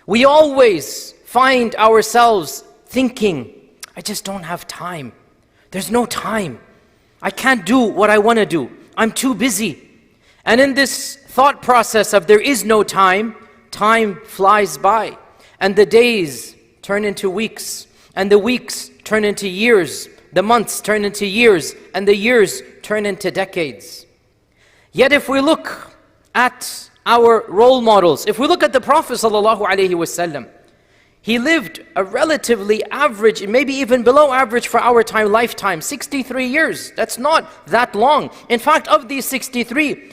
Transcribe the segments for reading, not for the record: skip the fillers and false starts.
We always find ourselves thinking, I just don't have time. There's no time. I can't do what I want to do. I'm too busy. And in this thought process of there is no time, time flies by. And the days turn into weeks. And the weeks turn into years. The months turn into years. And the years turn into decades. Yet if we look at our role models, if we look at the Prophet ﷺ, he lived a relatively average, maybe even below average for our time, lifetime, 63 years. That's not that long. In fact, of these 63,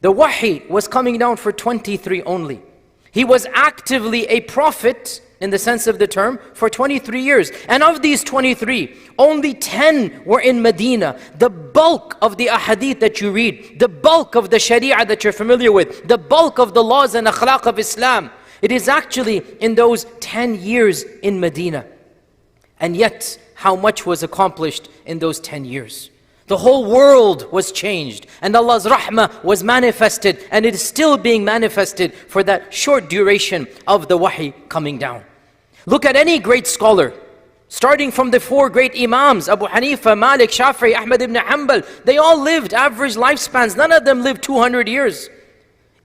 the wahi was coming down for 23 only. He was actively a prophet, in the sense of the term, for 23 years. And of these 23, only 10 were in Medina. The bulk of the ahadith that you read, the bulk of the sharia that you're familiar with, the bulk of the laws and akhlaq of Islam, it is actually in those 10 years in Medina. And yet, how much was accomplished in those 10 years? The whole world was changed, and Allah's rahmah was manifested, and it is still being manifested for that short duration of the wahi coming down. Look at any great scholar, starting from the four great Imams, Abu Hanifa, Malik, Shafi'i, Ahmad ibn Hanbal. They all lived average lifespans. None of them lived 200 years.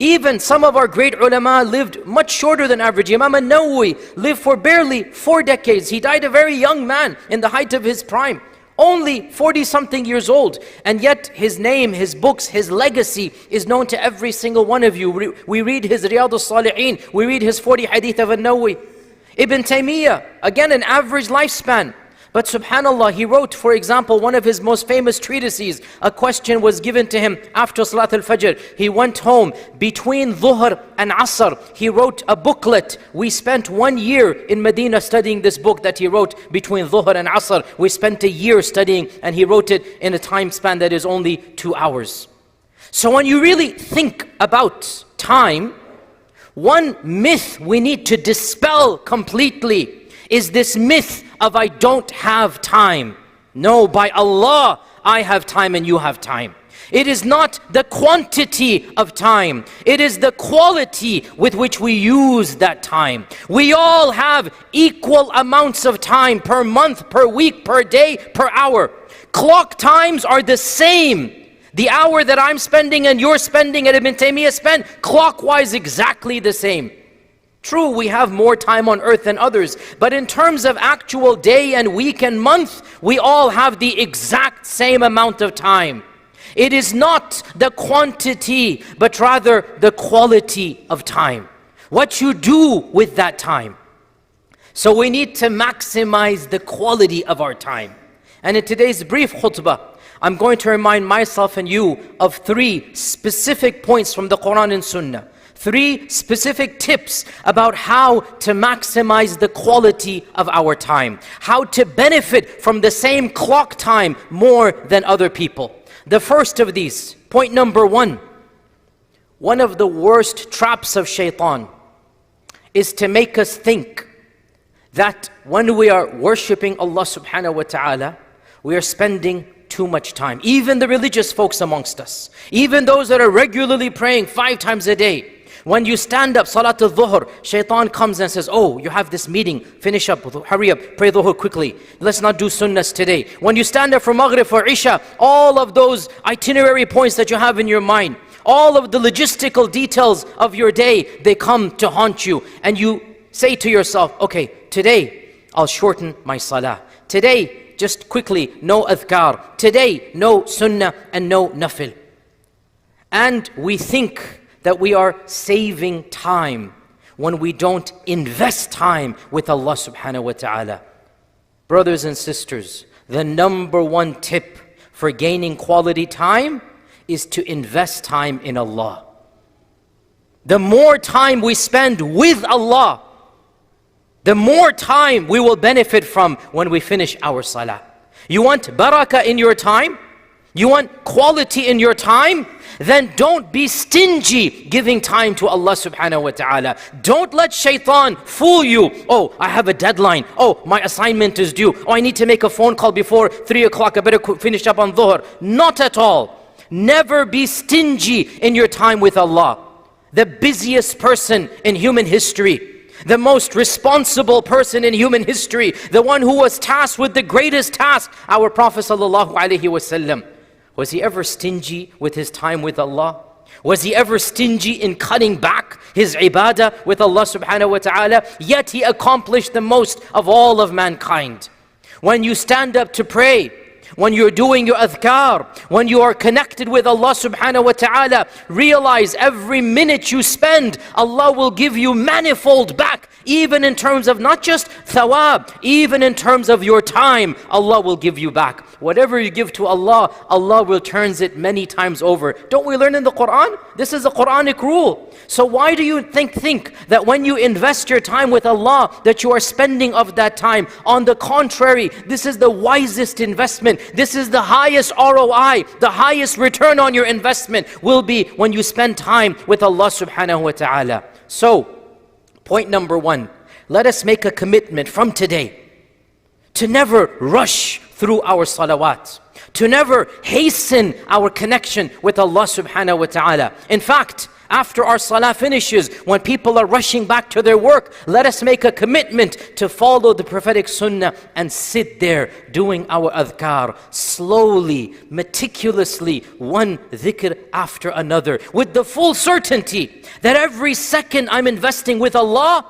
Even some of our great ulama lived much shorter than average. Imam al-Nawawi lived for barely 4 decades. He died a very young man in the height of his prime. Only 40-something years old, and yet his name, his books, his legacy is known to every single one of you. We read his Riyadh al-Salihin, we read his 40 hadith of al-Nawawi. Ibn Taymiyyah, again an average lifespan. But subhanallah, he wrote, for example, one of his most famous treatises. A question was given to him after Salat al-Fajr. He went home between Dhuhr and Asr. He wrote a booklet. We spent 1 year in Medina studying this book that he wrote between Dhuhr and Asr. We spent a year studying, and he wrote it in a time span that is only 2 hours. So when you really think about time, one myth we need to dispel completely is this myth of I don't have time. No, by Allah, I have time and you have time. It is not the quantity of time. It is the quality with which we use that time. We all have equal amounts of time per month, per week, per day, per hour. Clock times are the same. The hour that I'm spending and you're spending and Ibn Taymiyyah spent, clockwise exactly the same. True, we have more time on earth than others, but in terms of actual day and week and month, we all have the exact same amount of time. It is not the quantity, but rather the quality of time. What you do with that time. So we need to maximize the quality of our time. And in today's brief khutbah, I'm going to remind myself and you of 3 specific points from the Quran and Sunnah. 3 specific tips about how to maximize the quality of our time. How to benefit from the same clock time more than other people. The first of these, point number 1. One of the worst traps of shaitan is to make us think that when we are worshipping Allah subhanahu wa ta'ala, we are spending too much time. Even the religious folks amongst us, even those that are regularly praying 5 times a day, when you stand up, Salat al-Dhuhr, shaitan comes and says, oh, you have this meeting, finish up, hurry up, pray Dhuhr quickly. Let's not do sunnahs today. When you stand up for Maghrib or Isha, all of those itinerary points that you have in your mind, all of the logistical details of your day, they come to haunt you. And you say to yourself, okay, today I'll shorten my salah. Today, just quickly, no adhkar. Today, no sunnah and no nafil. And we think that we are saving time when we don't invest time with Allah subhanahu wa ta'ala. Brothers and sisters, the number 1 tip for gaining quality time is to invest time in Allah. The more time we spend with Allah, the more time we will benefit from when we finish our salah. You want barakah in your time? You want quality in your time? Then don't be stingy giving time to Allah subhanahu wa ta'ala. Don't let shaitan fool you. Oh, I have a deadline. Oh, my assignment is due. Oh, I need to make a phone call before 3 o'clock. I better finish up on Dhuhr. Not at all. Never be stingy in your time with Allah. The busiest person in human history, the most responsible person in human history, the one who was tasked with the greatest task, our Prophet ﷺ. Was he ever stingy with his time with Allah? Was he ever stingy in cutting back his ibadah with Allah subhanahu wa ta'ala? Yet he accomplished the most of all of mankind. When you stand up to pray, when you're doing your adhkar, when you are connected with Allah subhanahu wa ta'ala, realize every minute you spend, Allah will give you manifold back. Even in terms of not just thawab, even in terms of your time, Allah will give you back. Whatever you give to Allah, Allah returns it many times over. Don't we learn in the Quran? This is a Quranic rule. So why do you think that when you invest your time with Allah, that you are spending of that time? On the contrary, this is the wisest investment. This is the highest ROI, the highest return on your investment will be when you spend time with Allah subhanahu wa ta'ala. So, point number one, let us make a commitment from today to never rush through our salawat, to never hasten our connection with Allah subhanahu wa ta'ala. In fact, after our salah finishes, when people are rushing back to their work, let us make a commitment to follow the prophetic sunnah and sit there doing our adhkar, slowly, meticulously, one dhikr after another, with the full certainty that every second I'm investing with Allah,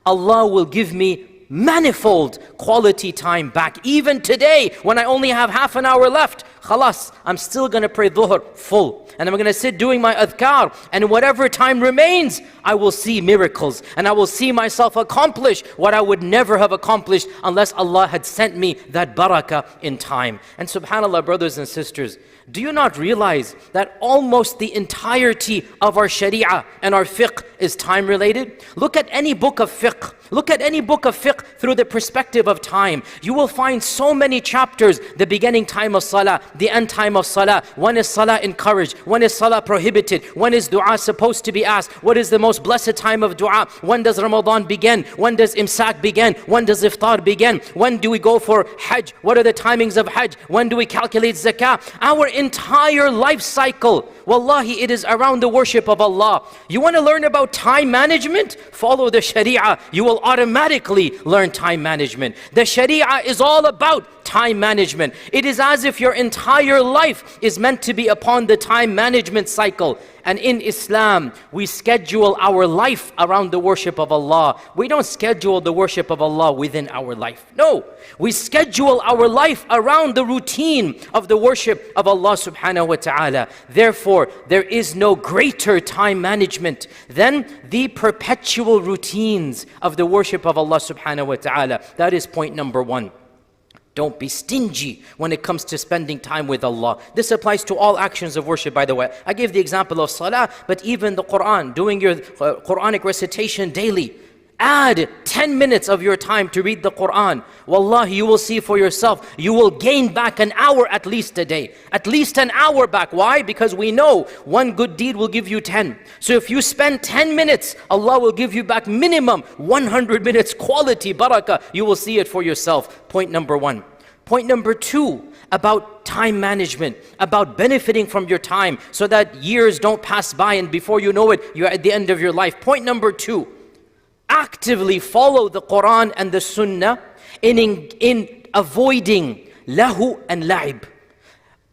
Allah will give me manifold quality time back. Even today, when I only have half an hour left, khalas, I'm still going to pray dhuhr full. And I'm going to sit doing my adhkar. And whatever time remains, I will see miracles. And I will see myself accomplish what I would never have accomplished unless Allah had sent me that barakah in time. And subhanAllah, brothers and sisters, do you not realize that almost the entirety of our sharia and our fiqh is time related? Look at any book of fiqh. Look at any book of fiqh through the perspective of time. You will find so many chapters, the beginning time of salah, the end time of salah. When is salah encouraged? When is salah prohibited? When is dua supposed to be asked? What is the most blessed time of dua? When does Ramadan begin? When does imsak begin? When does iftar begin? When do we go for hajj? What are the timings of hajj? When do we calculate zakah? Our entire life cycle, wallahi, it is around the worship of Allah. You want to learn about time management? Follow the sharia. You will automatically learn time management. The sharia is all about time management. It is as if your entire life is meant to be upon the time management cycle. And in Islam, we schedule our life around the worship of Allah. We don't schedule the worship of Allah within our life. No, we schedule our life around the routine of the worship of Allah subhanahu wa ta'ala. Therefore, there is no greater time management than the perpetual routines of the worship of Allah subhanahu wa ta'ala. That is point number one. Don't be stingy when it comes to spending time with Allah. This applies to all actions of worship, by the way. I gave the example of salah, but even the Quran, doing your Quranic recitation daily. Add 10 minutes of your time to read the Quran. Wallahi, you will see for yourself, you will gain back an hour at least a day. At least an hour back. Why? Because we know one good deed will give you 10. So if you spend 10 minutes, Allah will give you back minimum 100 minutes quality barakah. You will see it for yourself. Point number one. Point number two, about time management, about benefiting from your time so that years don't pass by and before you know it, you're at the end of your life. Point number two, actively follow the Quran and the Sunnah in avoiding lahu and la'ib.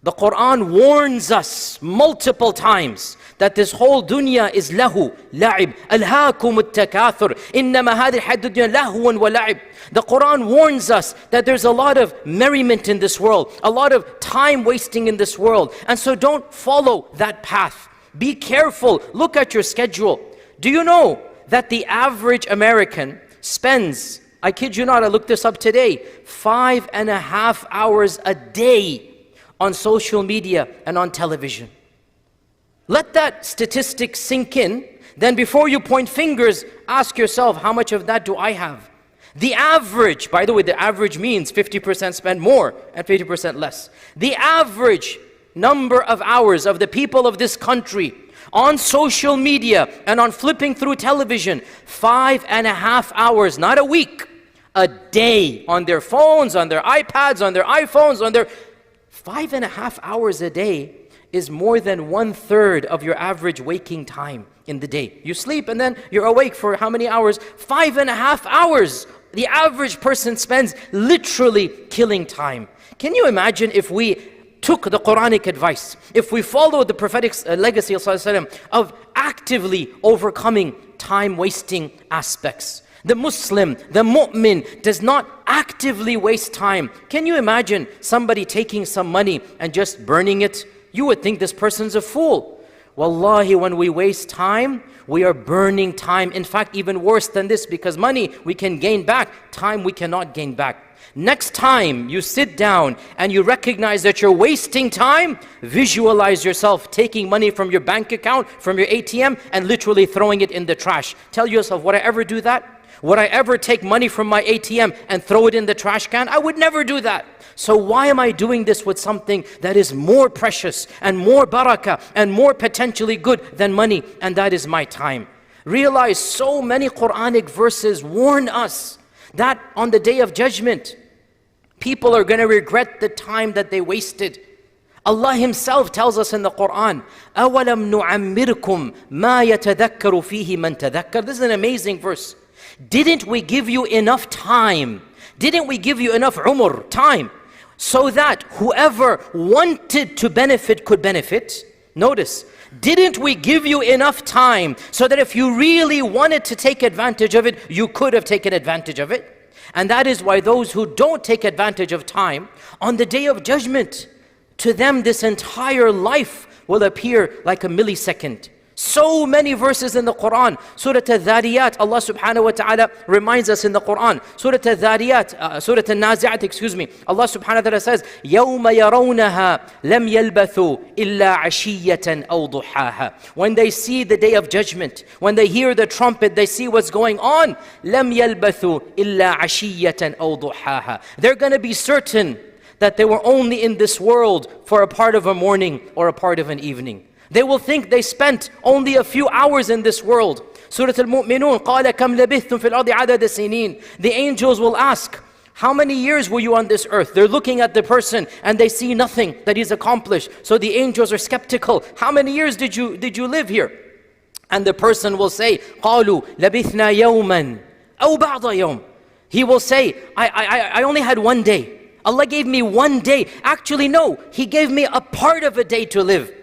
The Quran warns us multiple times that this whole dunya is lahu, la'ib. Alhaakum at-takathur. Innama hadhihi al-hayat dunya lahun wa la'ib. The Quran warns us that there's a lot of merriment in this world, a lot of time wasting in this world. And so don't follow that path. Be careful. Look at your schedule. Do you know that the average American spends, I kid you not, I looked this up today, 5.5 hours a day on social media and on television? Let that statistic sink in. Then before you point fingers, ask yourself, how much of that do I have? The average, by the way, the average means 50% spend more and 50% less. The average number of hours of the people of this country on social media and on flipping through television, 5.5 hours, not a week, a day, on their phones, on their iPads, on their iPhones, on their 5.5 hours a day is more than 1/3 of your average waking time in the day. You sleep and then you're awake for how many hours? 5.5 hours. The average person spends literally killing time. Can you imagine if we took the Quranic advice, if we followed the prophetic legacy of actively overcoming time-wasting aspects? The Muslim, the mu'min, does not actively waste time. Can you imagine somebody taking some money and just burning it? You would think this person's a fool. Wallahi, when we waste time, we are burning time. In fact, even worse than this, because money we can gain back, time we cannot gain back. Next time you sit down and you recognize that you're wasting time, visualize yourself taking money from your bank account, from your ATM, and literally throwing it in the trash. Tell yourself, would I ever do that? Would I ever take money from my ATM and throw it in the trash can? I would never do that. So why am I doing this with something that is more precious and more barakah and more potentially good than money? And that is my time. Realize so many Quranic verses warn us that on the day of judgment, people are going to regret the time that they wasted. Allah Himself tells us in the Quran, أَوَلَمْ نُعَمِّرْكُمْ مَا يَتَذَكَّرُ فِيهِ مَنْ تَذَكَّرُ. This is an amazing verse. Didn't we give you enough time? Didn't we give you enough umr, time, so that whoever wanted to benefit could benefit? Notice, didn't we give you enough time so that if you really wanted to take advantage of it, you could have taken advantage of it? And that is why those who don't take advantage of time, on the day of judgment, to them this entire life will appear like a millisecond. So many verses in the Quran. Surah Al-Dhariyat, Allah subhanahu wa ta'ala reminds us in the Quran. Surah Al-Dhariyat, Surah Al-Nazi'at, Allah subhanahu wa ta'ala says, يَوْمَ يَرَوْنَهَا لَمْ يَلْبَثُوا إِلَّا عَشِيَّةً أَوْ ضُحَاهَا. When they see the day of judgment, when they hear the trumpet, they see what's going on, لَمْ يَلْبَثُوا إِلَّا عَشِيَّةً أَوْ ضُحَاهَا. They're going to be certain that they were only in this world for a part of a morning or a part of an evening. They will think they spent only a few hours in this world. Surah Al-Mu'minun, قَالَ كَمْ لَبِثْتُمْ فِي الْأَرْضِ عَدَدَ سِنِينَ. The angels will ask, how many years were you on this earth? They're looking at the person and they see nothing that he's accomplished. So the angels are skeptical. How many years did you live here? And the person will say, قَالُوا لَبِثْنَا يَوْمًا أَوْ بَعْضَ يَوْمٍ. He will say, I only had one day. Allah gave me one day. Actually, no, He gave me a part of a day to live.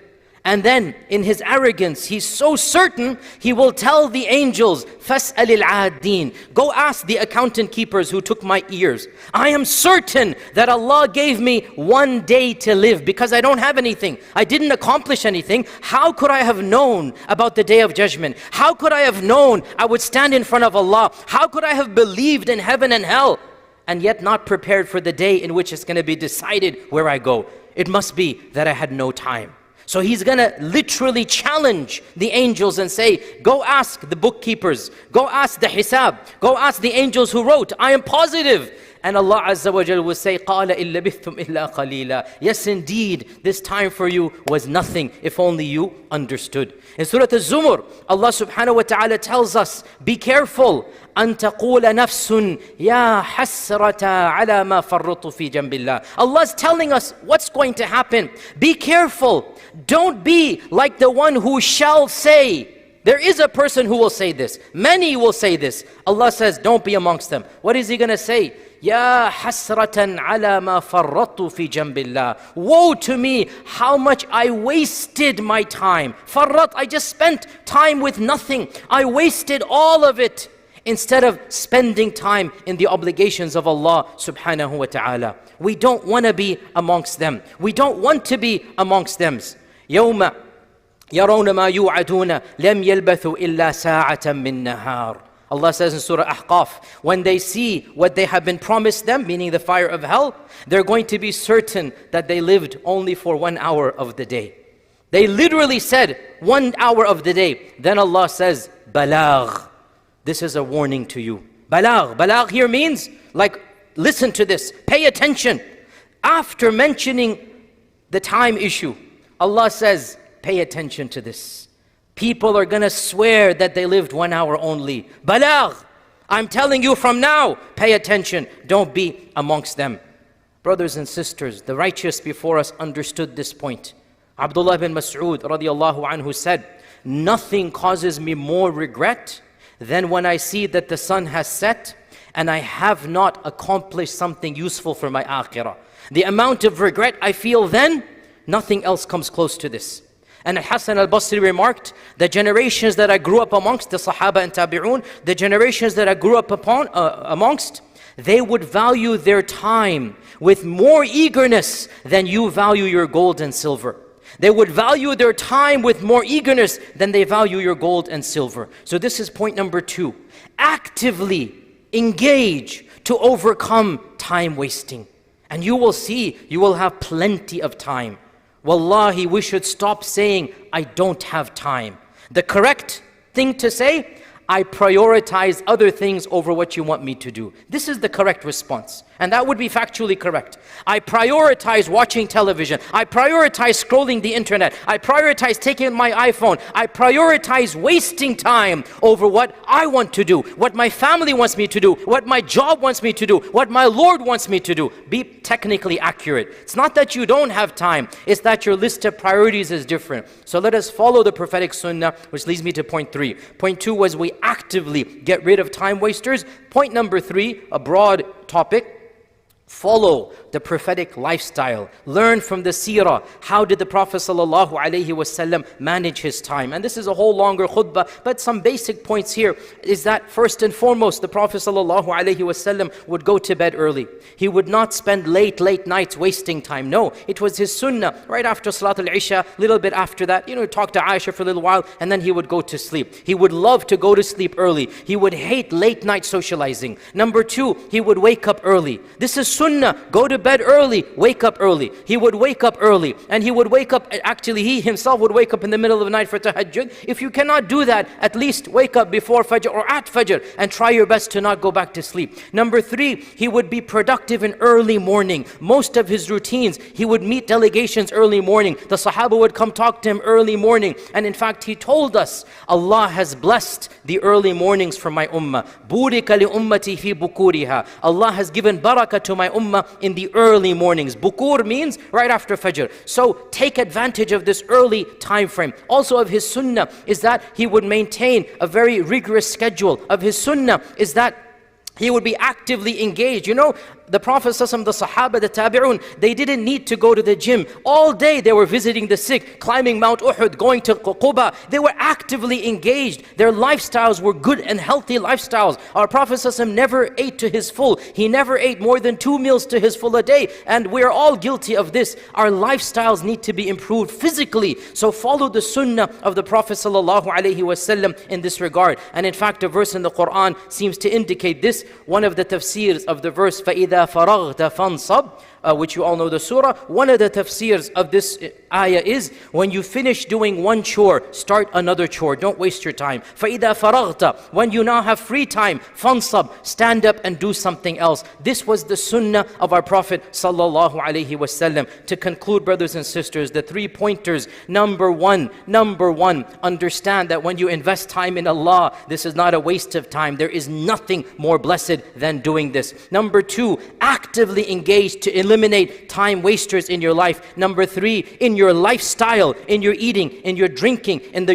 And then in his arrogance, he's so certain, he will tell the angels, فَاسْأَلِ الْعَادِينَ. Go ask the accountant keepers who took my ears. I am certain that Allah gave me one day to live because I don't have anything. I didn't accomplish anything. How could I have known about the day of judgment? How could I have known I would stand in front of Allah? How could I have believed in heaven and hell and yet not prepared for the day in which it's going to be decided where I go? It must be that I had no time. So he's going to literally challenge the angels and say, go ask the bookkeepers, go ask the hisab, go ask the angels who wrote, I am positive. And Allah Azza wa Jal will say, قَالَ إِن لَبِثْتُمْ إِلَّا قَلِيلًا. Yes, indeed, this time for you was nothing, if only you understood. In Surah Al-Zumur, Allah subhanahu wa ta'ala tells us, be careful, أَن تَقُولَ نَفْسٌ يَا حَسْرَةَ عَلَى مَا فَرَّطْتُ فِي جَنْبِ اللَّهِ. Allah's telling us what's going to happen. Be careful. Don't be like the one who shall say. There is a person who will say this. Many will say this. Allah says, don't be amongst them. What is he going to say? Ya hasratan ala ma farrattu fi jambillah. Woe to me, how much I wasted my time. Farrat, I just spent time with nothing. I wasted all of it instead of spending time in the obligations of Allah subhanahu wa ta'ala. We don't want to be amongst them. We don't want to be amongst them. يَوْمَ يَرَوْنَ مَا يُوعَدُونَ لَمْ يَلْبَثُوا إِلَّا سَاعَةً مِّن نَهَارٍ. Allah says in Surah Ahqaf, when they see what they have been promised them, meaning the fire of hell, they're going to be certain that they lived only for 1 hour of the day. They literally said 1 hour of the day. Then Allah says, balagh. This is a warning to you. Balagh. Balagh here means, like, listen to this, pay attention. After mentioning the time issue, Allah says, pay attention to this. People are going to swear that they lived 1 hour only. Balagh. I'm telling you from now, pay attention. Don't be amongst them. Brothers and sisters, the righteous before us understood this point. Abdullah bin Mas'ud radiallahu anhu said, nothing causes me more regret than when I see that the sun has set and I have not accomplished something useful for my akhirah. The amount of regret I feel then, nothing else comes close to this. And Al-Hasan al-Basri remarked, the generations that I grew up amongst, the Sahaba and Tabi'un, the generations that I grew up amongst, they would value their time with more eagerness than you value your gold and silver. They would value their time with more eagerness than they value your gold and silver. So this is point number 2. Actively engage to overcome time wasting. And you will see, you will have plenty of time. Wallahi, we should stop saying, I don't have time. The correct thing to say, I prioritize other things over what you want me to do. This is the correct response. And that would be factually correct. I prioritize watching television. I prioritize scrolling the internet. I prioritize taking my iPhone. I prioritize wasting time over what I want to do, what my family wants me to do, what my job wants me to do, what my Lord wants me to do. Be technically accurate. It's not that you don't have time. It's that your list of priorities is different. So let us follow the prophetic sunnah, which leads me to point 3. Point 2 was we actively get rid of time wasters. Point number 3, a broad topic. Follow the prophetic lifestyle. Learn from the seerah. How did the Prophet ﷺ manage his time? And this is a whole longer khutbah, but some basic points here is that first and foremost, the Prophet ﷺ would go to bed early. He would not spend late nights wasting time. No, it was his sunnah. Right after Salat al-Isha, a little bit after that, talk to Aisha for a little while, and then he would go to sleep. He would love to go to sleep early. He would hate late night socializing. Number 2, he would wake up early. This is sunnah. Go to bed early, wake up early. He would wake up early, and he would wake up, actually he himself would wake up in the middle of the night for tahajjud. If you cannot do that, at least wake up before fajr or at fajr and try your best to not go back to sleep. Number 3, he would be productive in early morning. Most of his routines, he would meet delegations early morning. The Sahaba would come talk to him early morning. And in fact, he told us, Allah has blessed the early mornings for my ummah. Burika li ummati fi bukuriha. Allah has given barakah to my ummah in the early mornings. Bukur means right after Fajr. So take advantage of this early time frame. Also of his sunnah is that he would maintain a very rigorous schedule. Of his sunnah is that he would be actively engaged. The Prophet ﷺ, the Sahaba, the Tabi'un, they didn't need to go to the gym. All day they were visiting the sick, climbing Mount Uhud, going to Khutbah. They were actively engaged. Their lifestyles were good and healthy lifestyles. Our Prophet ﷺ never ate to his full. He never ate more than 2 meals to his full a day. And we're all guilty of this. Our lifestyles need to be improved physically. So follow the sunnah of the Prophet ﷺ in this regard. And in fact, a verse in the Quran seems to indicate this. One of the tafsirs of the verse, فَإِذَا فَرَغْتَ فَانْصَبْ, which you all know the surah. One of the tafsirs of this ayah is, when you finish doing one chore, start another chore. Don't waste your time. فَإِذَا فَرَغْتَ, when you now have free time, فَانْصَبْ, stand up and do something else. This was the sunnah of our Prophet ﷺ. To conclude, brothers and sisters, the 3 pointers. Number one, understand that when you invest time in Allah, this is not a waste of time. There is nothing more blessed than doing this. Number 2, actively engage to eliminate time wasters in your life. Number 3, in your lifestyle, in your eating, in your drinking, in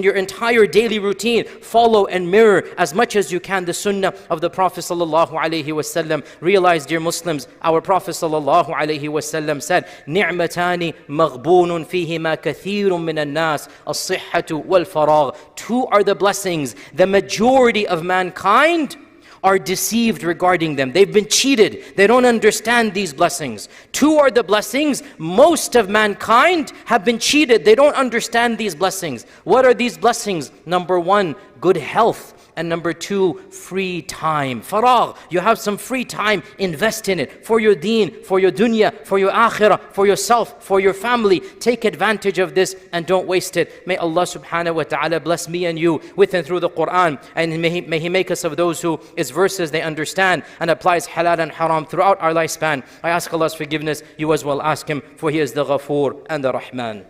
your entire daily routine, follow and mirror as much as you can the sunnah of the Prophet ﷺ. Realize, dear Muslims, our Prophet ﷺ said, نِعْمَتَانِ مَغْبُونٌ فِيهِمَا كَثِيرٌ مِنَ النَّاسِ الصِّحَّةُ وَالْفَرَاغُ. 2 are the blessings. The majority of mankind are deceived regarding them. They've been cheated. They don't understand these blessings. 2 are the blessings. Most of mankind have been cheated. They don't understand these blessings. What are these blessings? Number 1, good health. And number 2, free time. Faragh, you have some free time, invest in it. For your deen, for your dunya, for your akhirah, for yourself, for your family. Take advantage of this and don't waste it. May Allah subhanahu wa ta'ala bless me and you with and through the Quran. And may He make us of those who His verses they understand and applies halal and haram throughout our lifespan. I ask Allah's forgiveness. You as well ask Him, for He is the Ghafoor and the Rahman.